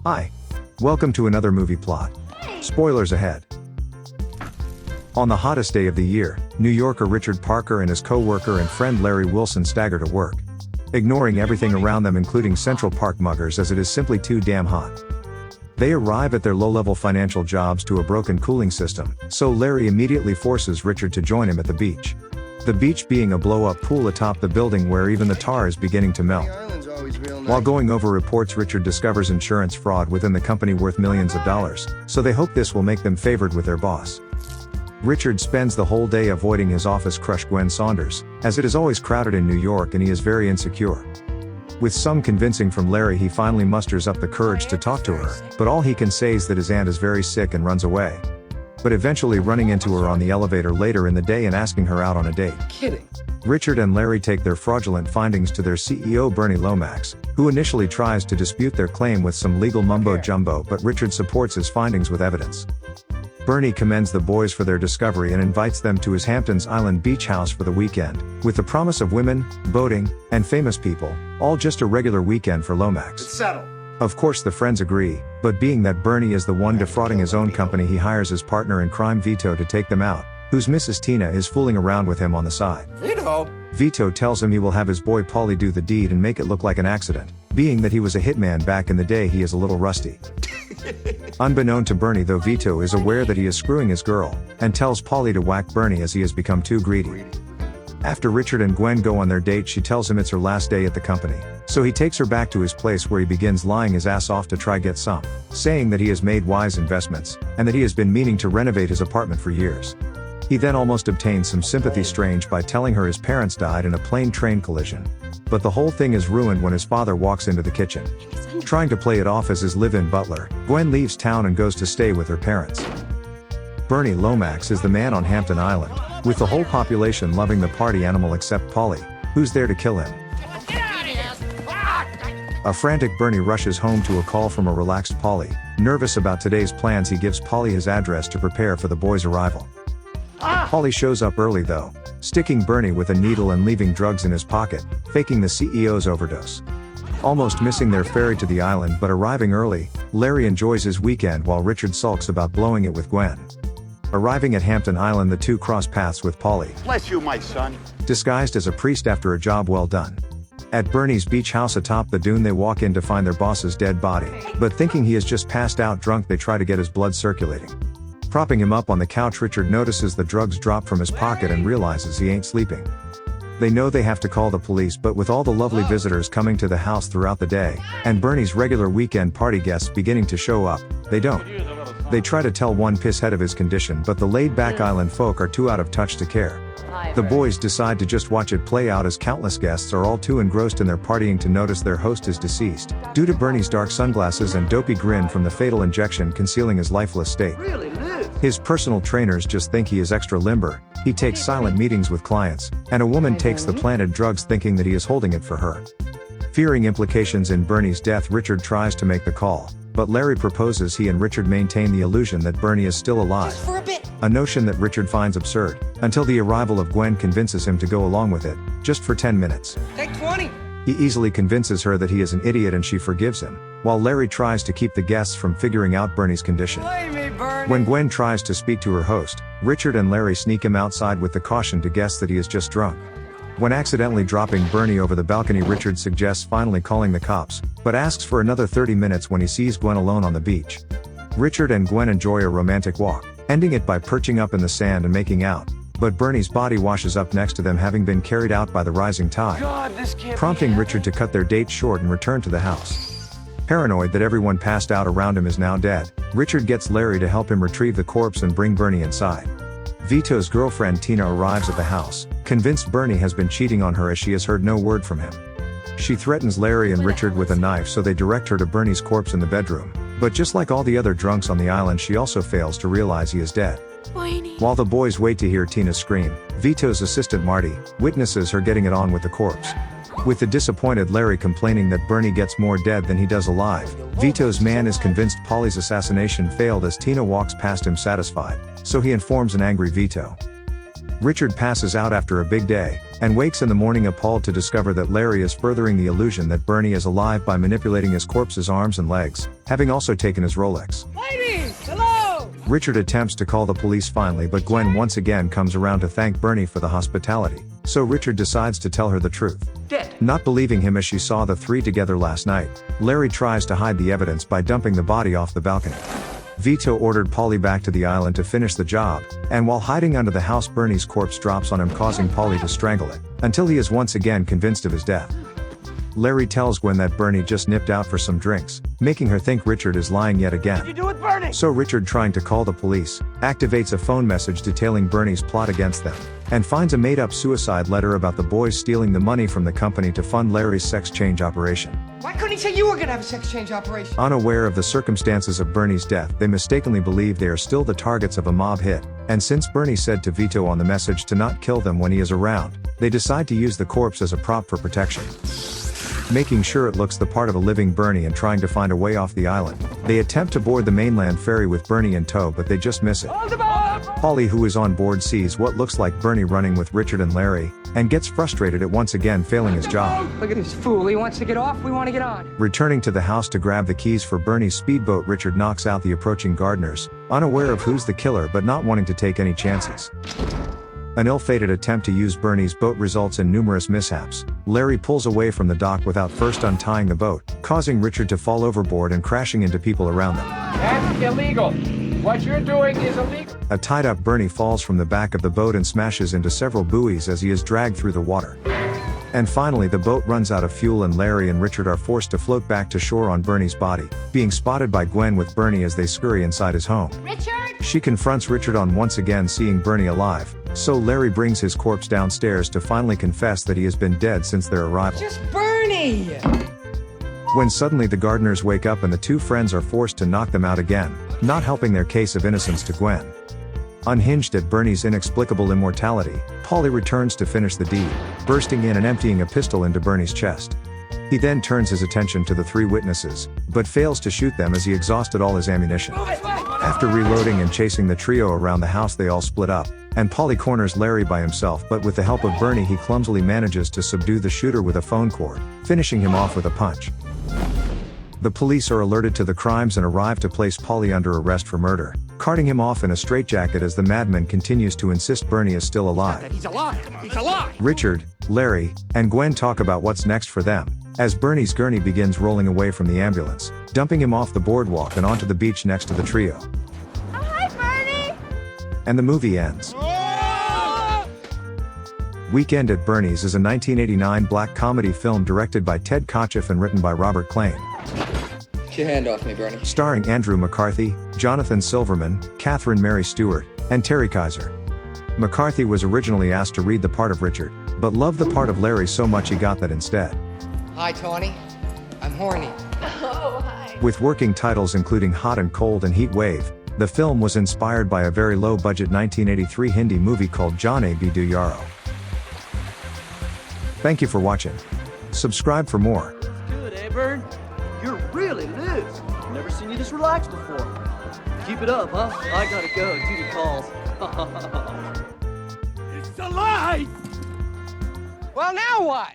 Hi. Welcome to another movie plot. Spoilers ahead. On the hottest day of the year, New Yorker Richard Parker and his co-worker and friend Larry Wilson stagger to work, ignoring everything around them including Central Park muggers as it is simply too damn hot. They arrive at their low-level financial jobs to a broken cooling system, so Larry immediately forces Richard to join him at the beach. The beach being a blow-up pool atop the building where even the tar is beginning to melt. While going over reports, Richard discovers insurance fraud within the company worth millions of dollars, so they hope this will make them favored with their boss. Richard spends the whole day avoiding his office crush Gwen Saunders, as it is always crowded in New York and he is very insecure. With some convincing from Larry, he finally musters up the courage to talk to her, but all he can say is that his aunt is very sick and runs away. But eventually running into her on the elevator later in the day and asking her out on a date. Kidding. Richard and Larry take their fraudulent findings to their CEO Bernie Lomax, who initially tries to dispute their claim with some legal mumbo-jumbo, but Richard supports his findings with evidence. Bernie commends the boys for their discovery and invites them to his Hamptons Island beach house for the weekend, with the promise of women, boating, and famous people, all just a regular weekend for Lomax. It's settled. Of course the friends agree, but being that Bernie is the one defrauding his own company, he hires his partner in crime Vito to take them out, whose Mrs. Tina is fooling around with him on the side. Vito tells him he will have his boy Paulie do the deed and make it look like an accident. Being that he was a hitman back in the day, he is a little rusty. Unbeknown to Bernie though, Vito is aware that he is screwing his girl, and tells Paulie to whack Bernie as he has become too greedy. After Richard and Gwen go on their date, she tells him it's her last day at the company, so he takes her back to his place where he begins lying his ass off to try get some, saying that he has made wise investments, and that he has been meaning to renovate his apartment for years. He then almost obtains some sympathy strange by telling her his parents died in a plane train collision. But the whole thing is ruined when his father walks into the kitchen. Trying to play it off as his live-in butler, Gwen leaves town and goes to stay with her parents. Bernie Lomax is the man on Hampton Island, with the whole population loving the party animal except Paulie, who's there to kill him. A frantic Bernie rushes home to a call from a relaxed Paulie. Nervous about today's plans, he gives Paulie his address to prepare for the boys' arrival. Paulie shows up early though, sticking Bernie with a needle and leaving drugs in his pocket, faking the CEO's overdose. Almost missing their ferry to the island but arriving early, Larry enjoys his weekend while Richard sulks about blowing it with Gwen. Arriving at Hampton Island, the two cross paths with Paulie, Bless you, my son, disguised as a priest after a job well done. At Bernie's beach house atop the dune, they walk in to find their boss's dead body, but thinking he has just passed out drunk, they try to get his blood circulating. Propping him up on the couch, Richard notices the drugs drop from his pocket and realizes he ain't sleeping. They know they have to call the police, but with all the lovely visitors coming to the house throughout the day, and Bernie's regular weekend party guests beginning to show up, they don't. They try to tell one pisshead of his condition, but the laid-back island folk are too out of touch to care. The boys decide to just watch it play out as countless guests are all too engrossed in their partying to notice their host is deceased, due to Bernie's dark sunglasses and dopey grin from the fatal injection concealing his lifeless state. His personal trainers just think he is extra limber. He takes silent meetings with clients, and a woman takes the planted drugs thinking that he is holding it for her. Fearing implications in Bernie's death, Richard tries to make the call, but Larry proposes he and Richard maintain the illusion that Bernie is still alive. A notion that Richard finds absurd, until the arrival of Gwen convinces him to go along with it, just for 10 minutes. Take 20. He easily convinces her that he is an idiot and she forgives him, while Larry tries to keep the guests from figuring out Bernie's condition. When Gwen tries to speak to her host, Richard and Larry sneak him outside with the caution to guests that he is just drunk. When accidentally dropping Bernie over the balcony, Richard suggests finally calling the cops, but asks for another 30 minutes when he sees Gwen alone on the beach. Richard and Gwen enjoy a romantic walk, ending it by perching up in the sand and making out, but Bernie's body washes up next to them, having been carried out by the rising tide, prompting Richard to cut their date short and return to the house. Paranoid that everyone passed out around him is now dead, Richard gets Larry to help him retrieve the corpse and bring Bernie inside. Vito's girlfriend Tina arrives at the house, convinced Bernie has been cheating on her as she has heard no word from him. She threatens Larry and Richard with a knife, so they direct her to Bernie's corpse in the bedroom, but just like all the other drunks on the island, she also fails to realize he is dead. While the boys wait to hear Tina scream, Vito's assistant Marty witnesses her getting it on with the corpse. With the disappointed Larry complaining that Bernie gets more dead than he does alive, Vito's man is convinced Paulie's assassination failed as Tina walks past him satisfied, so he informs an angry Vito. Richard passes out after a big day, and wakes in the morning appalled to discover that Larry is furthering the illusion that Bernie is alive by manipulating his corpse's arms and legs, having also taken his Rolex. Ladies, hello! Richard attempts to call the police finally, but Gwen once again comes around to thank Bernie for the hospitality, so Richard decides to tell her the truth. Dead. Not believing him as she saw the three together last night, Larry tries to hide the evidence by dumping the body off the balcony. Vito ordered Paulie back to the island to finish the job, and while hiding under the house, Bernie's corpse drops on him, causing Paulie to strangle it, until he is once again convinced of his death. Larry tells Gwen that Bernie just nipped out for some drinks, making her think Richard is lying yet again. What did you do with Bernie? So Richard, trying to call the police, activates a phone message detailing Bernie's plot against them, and finds a made-up suicide letter about the boys stealing the money from the company to fund Larry's sex change operation. Why couldn't he say you were gonna have a sex change operation? Unaware of the circumstances of Bernie's death, they mistakenly believe they are still the targets of a mob hit, and since Bernie said to Vito on the message to not kill them when he is around, they decide to use the corpse as a prop for protection. Making sure it looks the part of a living Bernie and trying to find a way off the island, they attempt to board the mainland ferry with Bernie in tow, but they just miss it. Paulie, who is on board, sees what looks like Bernie running with Richard and Larry, and gets frustrated at once again failing his job. Look at this fool, he wants to get off, we want to get on. Returning to the house to grab the keys for Bernie's speedboat, Richard knocks out the approaching gardeners, unaware of who's the killer but not wanting to take any chances. An ill-fated attempt to use Bernie's boat results in numerous mishaps. Larry pulls away from the dock without first untying the boat, causing Richard to fall overboard and crashing into people around them. That's illegal. What you're doing is illegal. A tied-up Bernie falls from the back of the boat and smashes into several buoys as he is dragged through the water. And finally, the boat runs out of fuel and Larry and Richard are forced to float back to shore on Bernie's body, being spotted by Gwen with Bernie as they scurry inside his home. Richard? She confronts Richard on once again seeing Bernie alive, so Larry brings his corpse downstairs to finally confess that he has been dead since their arrival. Just Bernie! When suddenly the gardeners wake up and the two friends are forced to knock them out again, not helping their case of innocence to Gwen. Unhinged at Bernie's inexplicable immortality, Paulie returns to finish the deed, bursting in and emptying a pistol into Bernie's chest. He then turns his attention to the three witnesses, but fails to shoot them as he exhausted all his ammunition. After reloading and chasing the trio around the house, they all split up, and Paulie corners Larry by himself, but with the help of Bernie he clumsily manages to subdue the shooter with a phone cord, finishing him off with a punch. The police are alerted to the crimes and arrive to place Paulie under arrest for murder, carting him off in a straitjacket as the madman continues to insist Bernie is still alive. He's alive! He's alive! Richard, Larry, and Gwen talk about what's next for them, as Bernie's gurney begins rolling away from the ambulance, dumping him off the boardwalk and onto the beach next to the trio. Oh, hi, Bernie! And the movie ends. Weekend at Bernie's is a 1989 black comedy film directed by Ted Kotcheff and written by Robert Klane. Get your hand off me, Bernie. Starring Andrew McCarthy, Jonathan Silverman, Catherine Mary Stewart, and Terry Kaiser. McCarthy was originally asked to read the part of Richard, but loved the part of Larry so much he got that instead. Hi, Tawny. I'm horny. Oh, hi. With working titles including Hot and Cold and Heat Wave, the film was inspired by a very low-budget 1983 Hindi movie called Jaane Bhi Do Yaro. Thank you for watching. Subscribe for more. Good, eh, Bird? You're really loose. Never seen you this relaxed before. Keep it up, huh? I gotta go. Duty calls. It's alive! Well, now what?